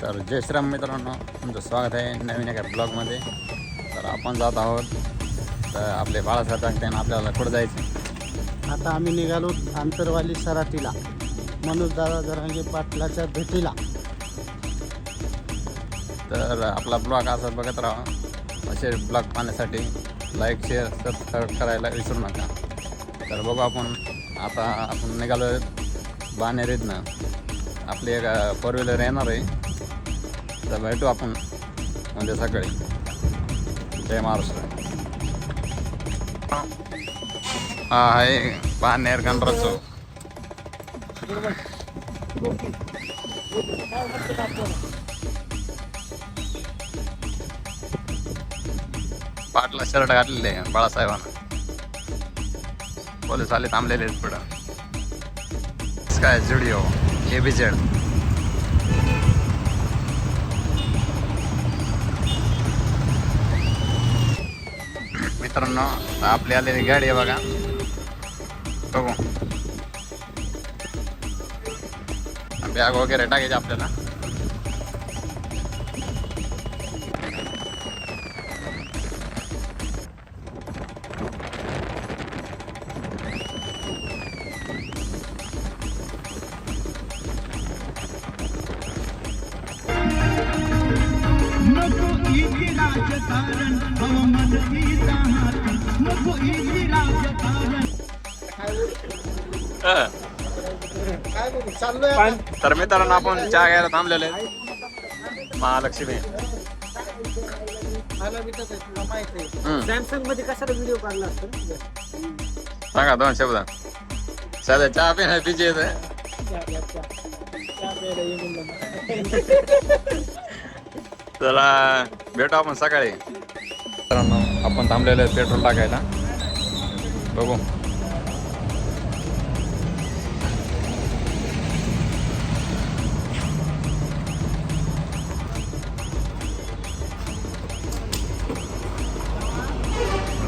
तर जय श्रीराम मित्रांनो, तुमचं स्वागत आहे नवीन एका ब्लॉगमध्ये. तर आपण जात आहोत. तर आपले बाळासाहेब टाकते आपल्याला कुठं जायचं. आता आम्ही निघालो आंतरवाली सराटीला, मनोजदादा जरांगे पाटलाच्या भेटीला. तर आपला ब्लॉग असा बघत राहा. असे ब्लॉग पाहण्यासाठी लाईक शेअर सबस्क्राईब करायला विसरू नका. तर बघू आता आपण निघालो बाणेरीतनं. आपली एक फोर व्हीलर येणार आहे. तर भेटू आपण म्हणजे सकाळी. जय महाराष्ट्र. हा आहे बाणेर गणराज्य. पाटला शर्ट घातलेले आहे बाळासाहेबांना. पोलीस आले थांबलेले आहेत पुढं. काय जुडिओ ABZ. मित्रांनो आपली आलेली गाडी आहे बघा. बघू बॅग वगैरे टाकायची आपल्याला. तर मित्रांनो आपण चहा घ्यायला थांबलेले महालक्ष्मी. सॅमसंग मध्ये कशाला व्हिडिओ काढला असतो. सांगा दोन शब्द. साध्या चहा पिण्या पिचे येत. चला भेटू आपण सकाळी. मित्रांनो आपण थांबलेले पेट्रोल टाकायला. बघू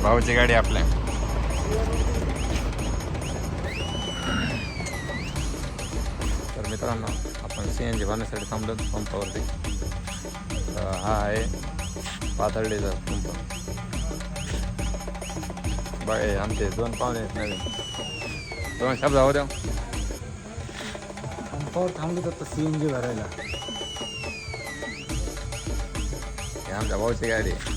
भाऊची गाडी आपल्या. तर मित्रांनो आपण CNG भरण्यासाठी थांबलो पंपावरती. हा आहे पाथर्डीचा पंप. बघा आमचे दोन पाहुणे आहेत नवीन. दोन शब्द जाऊ द्या. पंपावर थांबलो तर CNG भरायला. हे आमच्या भाऊची गाडी आहे.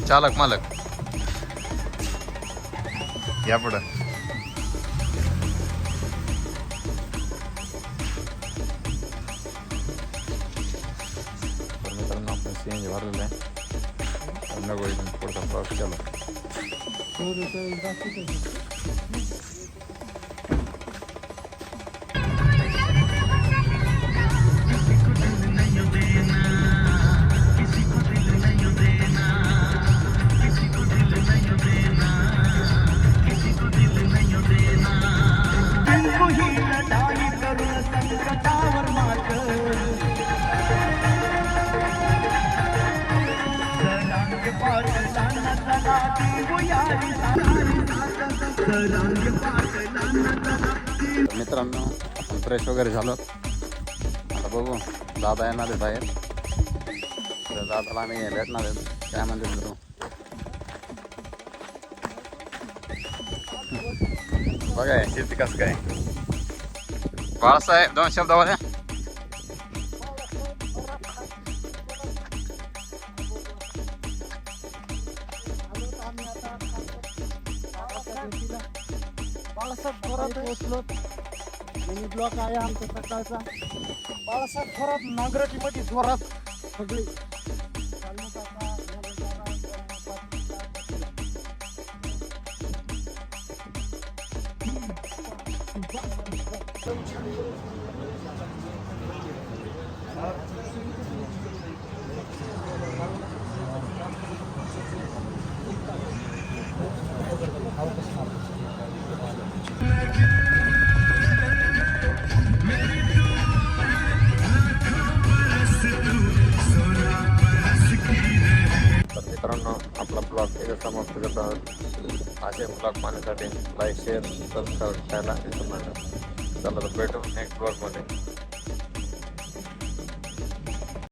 चालक मालक या पुढं. तर मित्रांनो आपण CNG भरलेलं आहे. नको इथून पुढचा प्रवास चालू. मित्रांनो आपण फ्रेश वगैरे झालो. आता बघू दादा येणार आहे बाहेर. तर दादाला आम्ही भेटणार आहेत. काय म्हणते तू. बघा शेती कसं काय. बाळासाहेब दोन शब्द द्या. बाळासाहेब थोरात पोहोचलो. मिनी ब्लॉक आहे आमचा सकाळचा. बाळासाहेब थोरात नागरिकमध्ये जोरात सगळी मेरी ब्लॉग इथे समाप्त करत आहोत. असे ब्लॉग पाहण्यासाठी लाईक शेअर सबस्क्राईब करायला विसरू नका. चला तर भेटू नेक्स्ट ब्लॉगमध्ये.